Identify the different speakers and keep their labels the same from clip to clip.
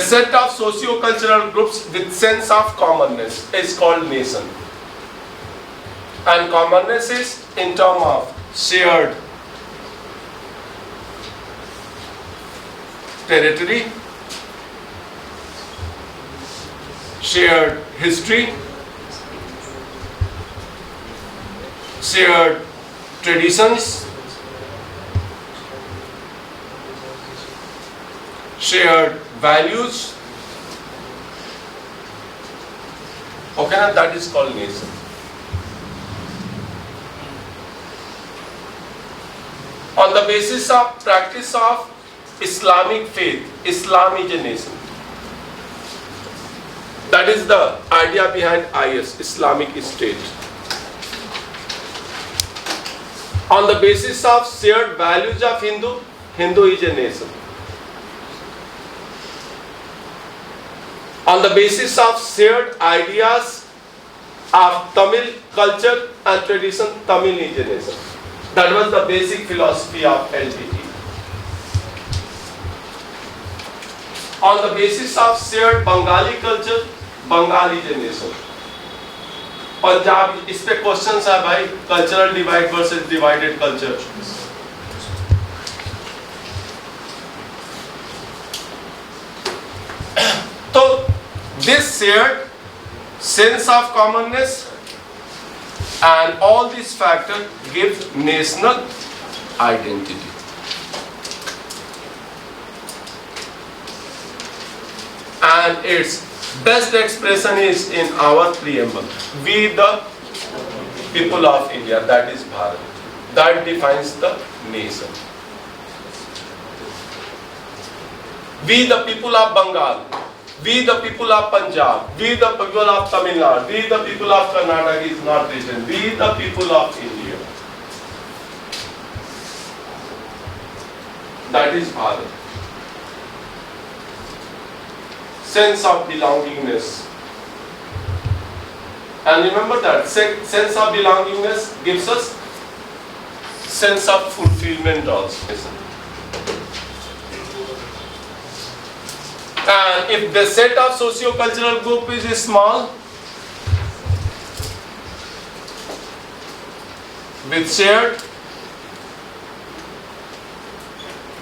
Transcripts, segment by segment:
Speaker 1: set of socio-cultural groups with sense of commonness is called nation. And commonness is in terms of shared territory, shared history, shared traditions, shared values. Okay, now that is called nation. On the basis of practice of Islamic faith, Islam is a nation. That is the idea behind IS, Islamic State. On the basis of shared values of Hindu, Hindu is a nation. On the basis of shared ideas of Tamil culture and tradition, Tamil is a nation. That was the basic philosophy of LTT. On the basis of shared Bengali culture, Bengal is a nation. Punjab, इस पे questions है भाई, cultural divide versus divided culture. तो this shared sense of commonness and all these factors give national identity. And its best expression is in our preamble. We the people of India, that is Bharat. That defines the nation. We the people of Bengal, we the people of Punjab, we the people of Tamil Nadu, we the people of Karnataka is not region, we the people of India. That is Bharat. Sense of belongingness. And remember that sense of belongingness gives us sense of fulfillment also. And if the set of socio-cultural group is small, with shared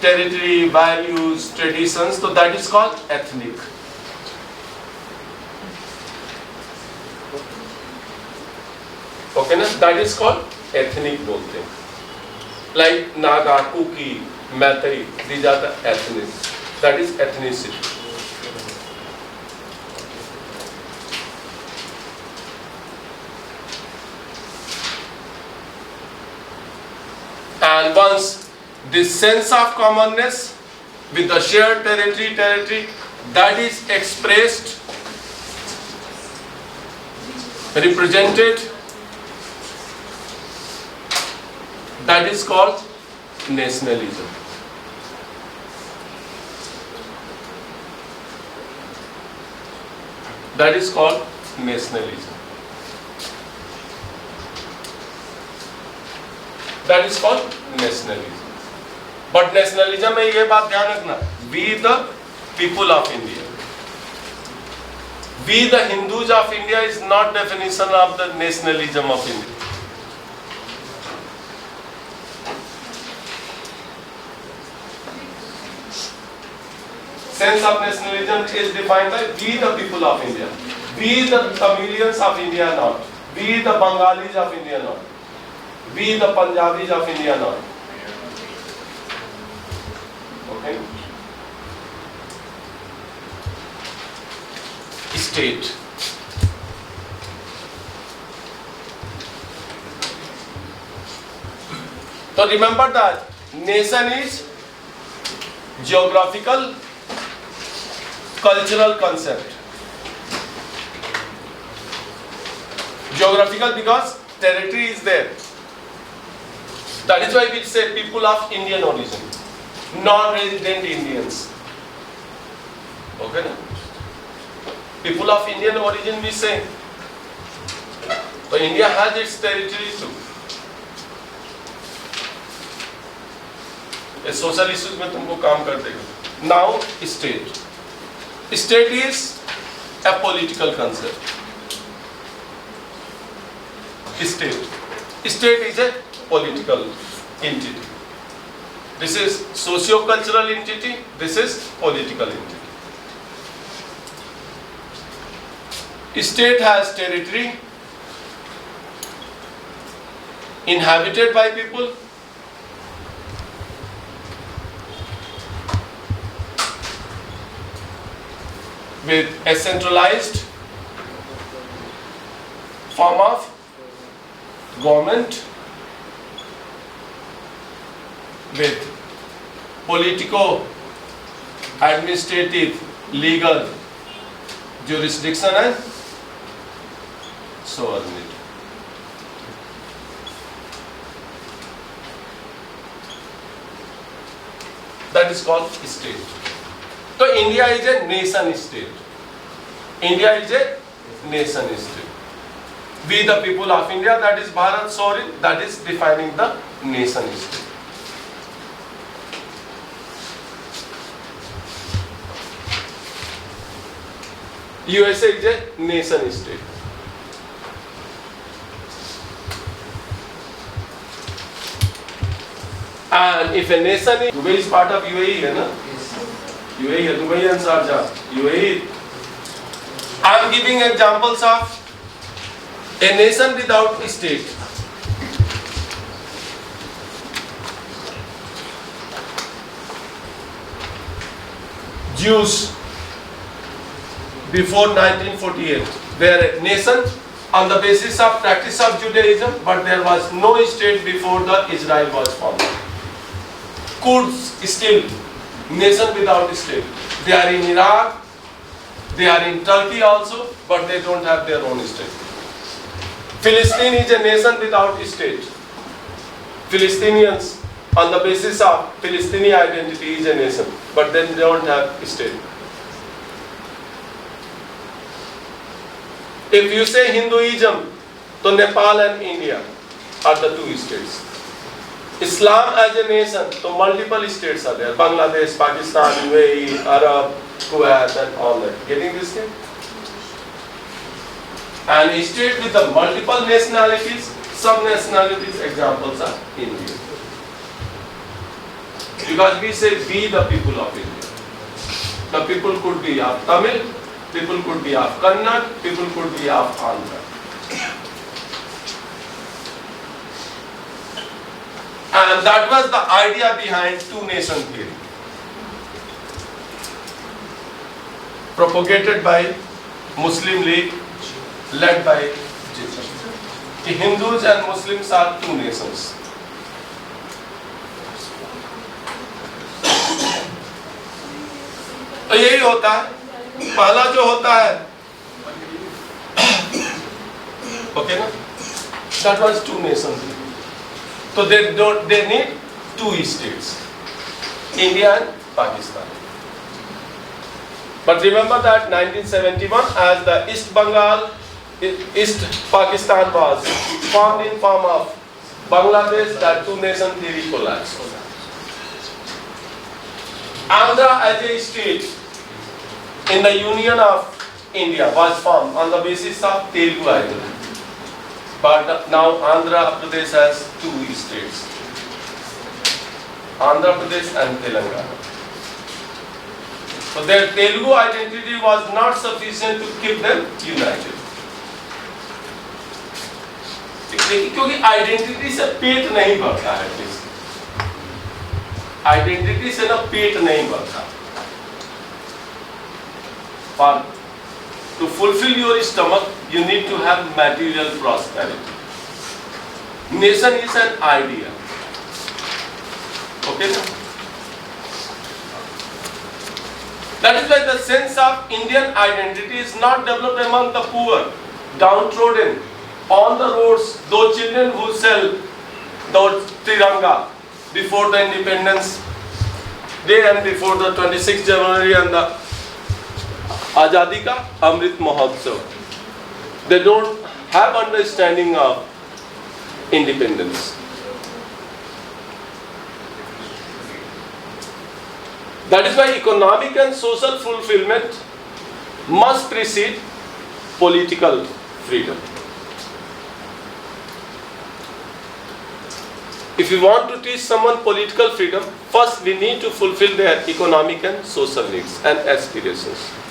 Speaker 1: territory, values, traditions, so that is called ethnic. Okay, na? That is called ethnic bolte hain. Like Naga, Kuki, Maithili, these are the ethnic. That is ethnicity. And once this sense of commonness with the shared territory that is expressed, represented, that is called nationalism. That is called nationalism. That is called nationalism. But nationalism में ये बात ध्यान रखना, we the people of India. We the Hindus of India is not definition of the nationalism of India. Sense of nationalism is defined by we the people of India. We the Tamilians of India not. We the Bengalis of India not. We the Punjabis of India not. Okay. State. So remember that nation is geographical, cultural concept. Geographical because territory is there. That is why we say people of Indian origin, non-resident Indians. Okay, na? People of Indian origin we say. So India has its territory too. Social issues में तुमको काम कर देगा. Now state. State is a political concept. State is a political entity. This is socio-cultural entity, this is political entity. State has territory inhabited by people, with a centralized form of government, with politico-administrative legal jurisdiction and sovereignty. That is called state. So India is a nation state. India is a nation state. We the people of India, that is Bharat sovereign, that is defining the nation state. USA is a nation state. And if a nation is, Dubai is part of UAE, है ना? UAE है, Dubai and Sharjah, UAE. I am giving examples of a nation without a state. Jews before 1948 were a nation on the basis of practice of Judaism, but there was no state before the Israel was formed. Kurds still nation without a state. They are in Iraq, they are in Turkey also, but they don't have their own state. Palestine is a nation without a state. Palestinians on the basis of Palestinian identity is a nation, but they don't have a state. If you say Hinduism, so Nepal and India are the two states. Islam as a nation, so multiple states are there. Bangladesh, Pakistan, UAE, Arab, Kuwait and all that. Getting this thing? And a state with the multiple nationalities, sub-nationalities, examples are India. Because we say we the people of India. The people could be of Tamil, people could be of Kannada, people could be of Andhra. And that was the idea behind two-nation theory, propagated by Muslim League, led by Jesus. The Hindus and Muslims are two nations. तो यही होता है, पहला जो होता है, okay ना? That was two nations. So they need two states, India and Pakistan. But remember that 1971, as the East Pakistan was formed in form of Bangladesh, that two-nation theory collapsed. Andhra as a state in the Union of India was formed on the basis of Telugu identity. But now Andhra Pradesh has two states, Andhra Pradesh and Telangana. So their Telugu identity was not sufficient to keep them united. क्योंकि identity से पेट नहीं भरता है, identity से ना पेट नहीं भरता. For to fulfill your stomach, you need to have material prosperity. Nation is an idea. Okay? That is why the sense of Indian identity is not developed among the poor, downtrodden, on the roads, those children who sell those Tiranga before the Independence Day and before the 26th January and the Azadi ka Amrit Mahotsav. They don't have understanding of independence. That is why economic and social fulfillment must precede political freedom. If we want to teach someone political freedom, first we need to fulfill their economic and social needs and aspirations.